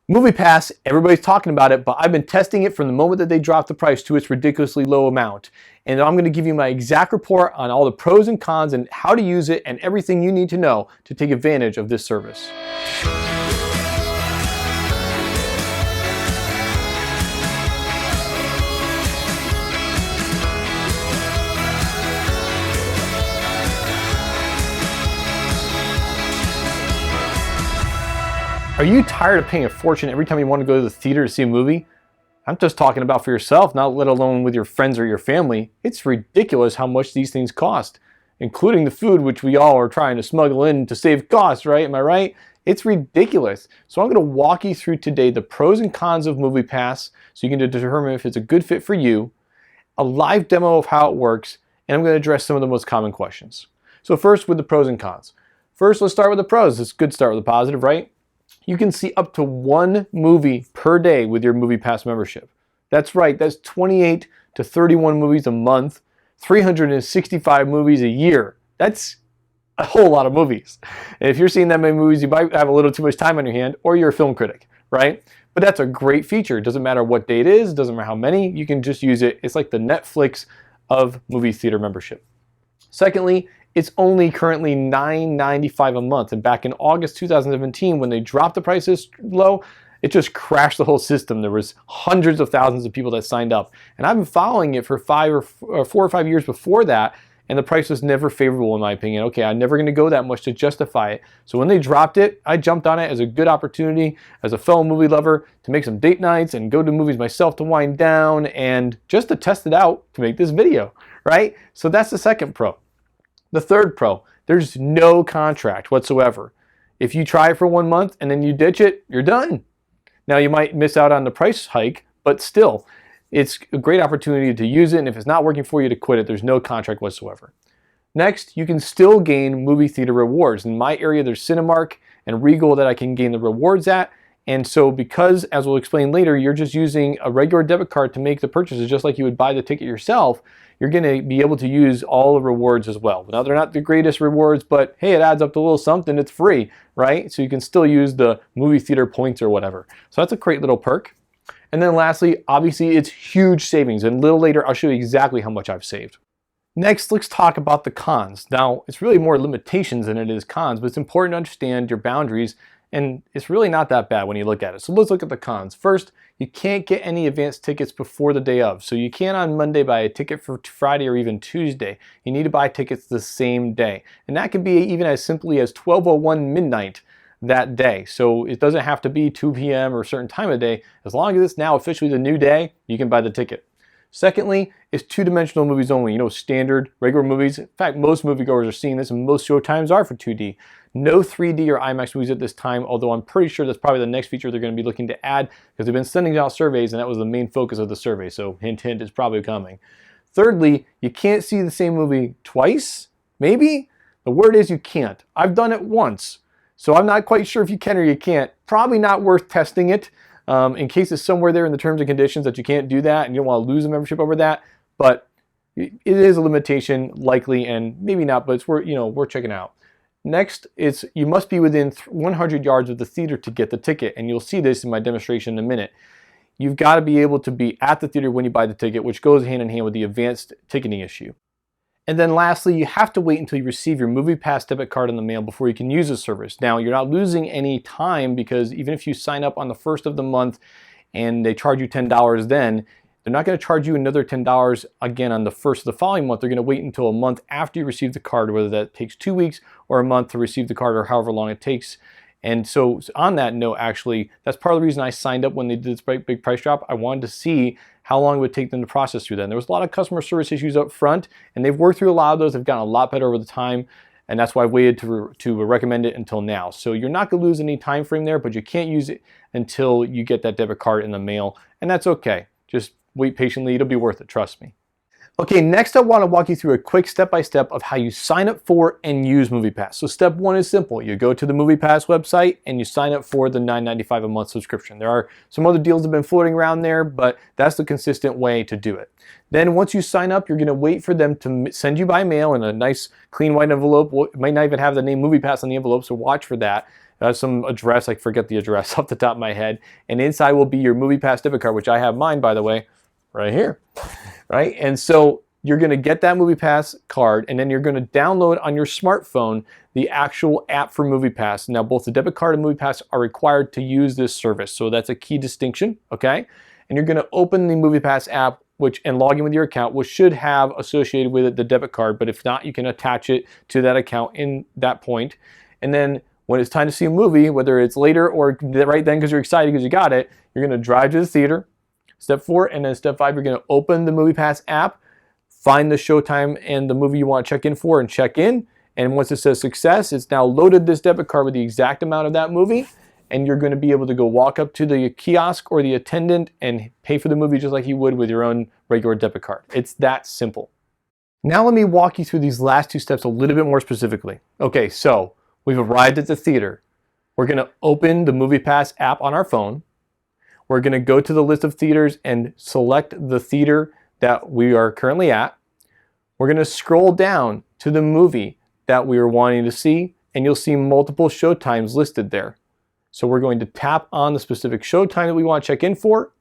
MoviePass, everybody's talking about it, but I've been testing it from the moment that they dropped the price to its ridiculously low amount. And I'm going to give you my exact report on all the pros and cons and how to use it and everything you need to know to take advantage of this service. Are you tired of paying a fortune every time you want to go to the theater to see a movie? I'm just talking about for yourself, not let alone with your friends or your family. It's ridiculous how much these things cost, including the food, which we all are trying to smuggle in to save costs, right? Am I right? It's ridiculous. So I'm going to walk you through today the pros and cons of MoviePass so you can determine if it's a good fit for you, a live demo of how it works, and I'm going to address some of the most common questions. So first with the pros and cons. First, let's start with the pros. It's a good start with a positive, right? You can see up to one movie per day with your MoviePass membership. That's right, that's 28 to 31 movies a month, 365 movies a year. That's a whole lot of movies. And if you're seeing that many movies, you might have a little too much time on your hand, or you're a film critic, right? But that's a great feature. It doesn't matter what day it is, it doesn't matter how many, you can just use it. It's like the Netflix of movie theater membership. Secondly, it's only currently $9.95 a month. And back in August 2017, when they dropped the prices low, it just crashed the whole system. There was hundreds of thousands of people that signed up. And I've been following it for 4 or 5 years before that, and the price was never favorable in my opinion. Okay, I'm never gonna go that much to justify it. So when they dropped it, I jumped on it as a good opportunity, as a fellow movie lover, to make some date nights and go to movies myself to wind down and just to test it out to make this video, right? So that's the second pro. The third pro, there's no contract whatsoever. If you try it for 1 month and then you ditch it, you're done. Now you might miss out on the price hike, but still, it's a great opportunity to use it, and if it's not working for you, to quit it. There's no contract whatsoever. Next, you can still gain movie theater rewards. In my area, there's Cinemark and Regal that I can gain the rewards at. And so because, as we'll explain later, you're just using a regular debit card to make the purchases just like you would buy the ticket yourself, you're going to be able to use all the rewards as well. Now, they're not the greatest rewards, but hey, it adds up to a little something. It's free, right? So you can still use the movie theater points or whatever. So that's a great little perk. And then lastly, obviously, it's huge savings. And a little later, I'll show you exactly how much I've saved. Next, let's talk about the cons. Now, it's really more limitations than it is cons, but it's important to understand your boundaries, and it's really not that bad when you look at it. So let's look at the cons. First, you can't get any advance tickets before the day of. So you can't on Monday buy a ticket for Friday or even Tuesday. You need to buy tickets the same day. And that can be even as simply as 12:01 midnight that day. So it doesn't have to be 2 p.m. or a certain time of day. As long as it's now officially the new day, you can buy the ticket. Secondly, it's two-dimensional movies only. You know, standard, regular movies. In fact, most moviegoers are seeing this, and most showtimes are for 2D. No 3D or IMAX movies at this time, although I'm pretty sure that's probably the next feature they're going to be looking to add, because they've been sending out surveys, and that was the main focus of the survey. So hint, hint, it's probably coming. Thirdly, you can't see the same movie twice, maybe? The word is you can't. I've done it once, so I'm not quite sure if you can or you can't. Probably not worth testing it. In case it's somewhere there in the terms and conditions that you can't do that and you don't want to lose a membership over that, but it is a limitation likely, and maybe not, but it's worth checking out. Next, you must be within 100 yards of the theater to get the ticket, and you'll see this in my demonstration in a minute. You've got to be able to be at the theater when you buy the ticket, which goes hand in hand with the advanced ticketing issue. And then lastly, you have to wait until you receive your MoviePass debit card in the mail before you can use the service. Now, you're not losing any time, because even if you sign up on the first of the month and they charge you $10 then, they're not going to charge you another $10 again on the first of the following month. They're going to wait until a month after you receive the card, whether that takes 2 weeks or a month to receive the card, or however long it takes. And so on that note, actually, that's part of the reason I signed up when they did this big price drop. I wanted to see how long it would take them to process through that. And there was a lot of customer service issues up front, and they've worked through a lot of those. They've gotten a lot better over the time, and that's why I waited to recommend it until now. So you're not going to lose any time frame there, but you can't use it until you get that debit card in the mail, and that's okay. Just wait patiently. It'll be worth it, trust me. Okay, next I want to walk you through a quick step-by-step of how you sign up for and use MoviePass. So step one is simple. You go to the MoviePass website and you sign up for the $9.95 a month subscription. There are some other deals that have been floating around there, but that's the consistent way to do it. Then once you sign up, you're going to wait for them to send you by mail in a nice clean white envelope. It might not even have the name MoviePass on the envelope, so watch for that. That's some address, I forget the address off the top of my head. And inside will be your MoviePass debit card, which I have mine, by the way, right here, right? And so you're gonna get that MoviePass card, and then you're gonna download on your smartphone the actual app for MoviePass. Now, both the debit card and MoviePass are required to use this service, so that's a key distinction, okay? And you're gonna open the MoviePass app, and log in with your account, which should have associated with it the debit card, but if not, you can attach it to that account in that point. And then when it's time to see a movie, whether it's later or right then because you're excited because you got it, you're gonna drive to the theater, step 4, and then step 5, you're gonna open the MoviePass app, find the showtime and the movie you want to check in for and check in. And once it says success, it's now loaded this debit card with the exact amount of that movie, and you're going to be able to go walk up to the kiosk or the attendant and pay for the movie just like you would with your own regular debit card. It's that simple. Now let me walk you through these last 2 steps a little bit more specifically. Okay, so we've arrived at the theater. We're going to open the MoviePass app on our phone. We're going to go to the list of theaters and select the theater that we are currently at. We're going to scroll down to the movie that we are wanting to see, and you'll see multiple showtimes listed there. So we're going to tap on the specific showtime that we want to check in for,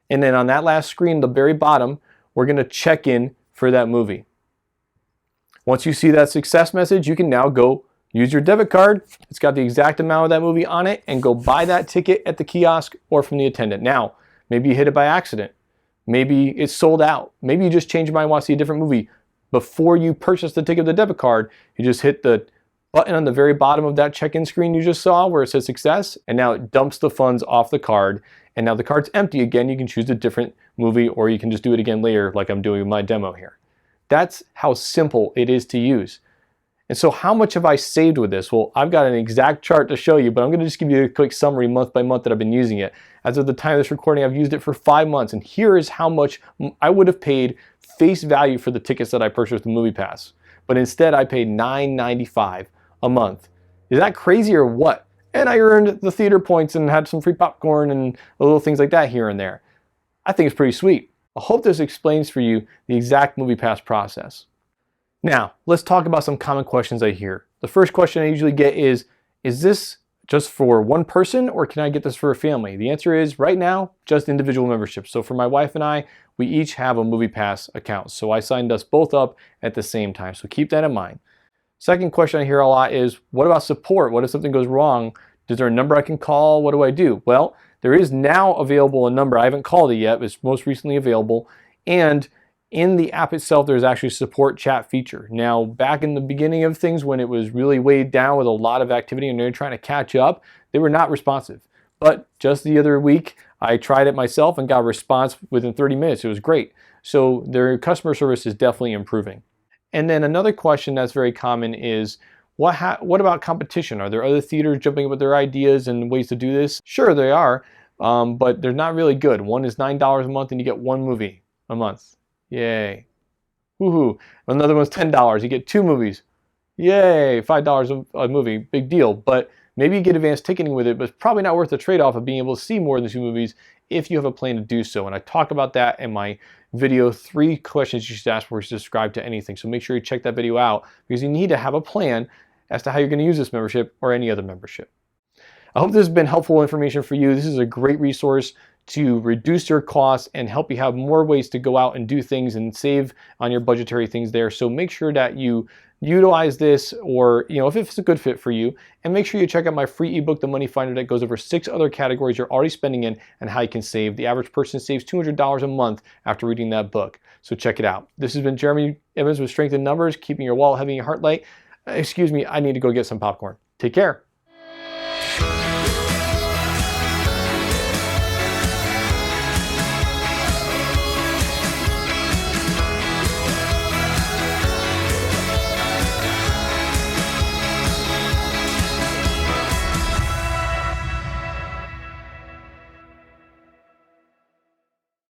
and then on that last screen, the very bottom, we're going to check in for that movie. Once you see that success message, you can now go use your debit card. It's got the exact amount of that movie on it, and go buy that ticket at the kiosk or from the attendant. Now, maybe you hit it by accident. Maybe it's sold out. Maybe you just changed your mind and want to see a different movie. Before you purchase the ticket with the debit card, you just hit the button on the very bottom of that check-in screen you just saw where it says success, and now it dumps the funds off the card, and now the card's empty again. You can choose a different movie, or you can just do it again later like I'm doing with my demo here. That's how simple it is to use. And so how much have I saved with this? Well, I've got an exact chart to show you, but I'm going to just give you a quick summary month by month that I've been using it. As of the time of this recording, I've used it for 5 months, and here is how much I would have paid face value for the tickets that I purchased with MoviePass. But instead, I paid $9.95 a month. Is that crazy or what? And I earned the theater points and had some free popcorn and little things like that here and there. I think it's pretty sweet. I hope this explains for you the exact MoviePass process. Now, let's talk about some common questions I hear. The first question I usually get is this just for one person, or can I get this for a family? The answer is, right now, just individual memberships. So for my wife and I, we each have a MoviePass account. So I signed us both up at the same time. So keep that in mind. Second question I hear a lot is, what about support? What if something goes wrong? Is there a number I can call? What do I do? Well, there is now available a number. I haven't called it yet. It's most recently available. And in the app itself, there's actually a support chat feature. Now, back in the beginning of things, when it was really weighed down with a lot of activity and they're trying to catch up, they were not responsive. But just the other week, I tried it myself and got a response within 30 minutes. It was great. So their customer service is definitely improving. And then another question that's very common is, what about competition? Are there other theaters jumping up with their ideas and ways to do this? Sure, they are, but they're not really good. One is $9 a month and you get 1 movie a month. Yay. Woohoo. Another one's $10. You get 2 movies. Yay. $5 a movie. Big deal. But maybe you get advanced ticketing with it, but it's probably not worth the trade-off of being able to see more than 2 movies if you have a plan to do so. And I talk about that in my video, 3 questions you should ask before you subscribe to anything. So make sure you check that video out, because you need to have a plan as to how you're going to use this membership or any other membership. I hope this has been helpful information for you. This is a great resource to reduce your costs and help you have more ways to go out and do things and save on your budgetary things there. So make sure that you utilize this, or if it's a good fit for you, and make sure you check out my free ebook, The Money Finder, that goes over 6 other categories you're already spending in and how you can save. The average person saves $200 a month after reading that book. So check it out. This has been Jeremy Evans with Strength in Numbers, keeping your wallet heavy and your heart light. Excuse me, I need to go get some popcorn. Take care.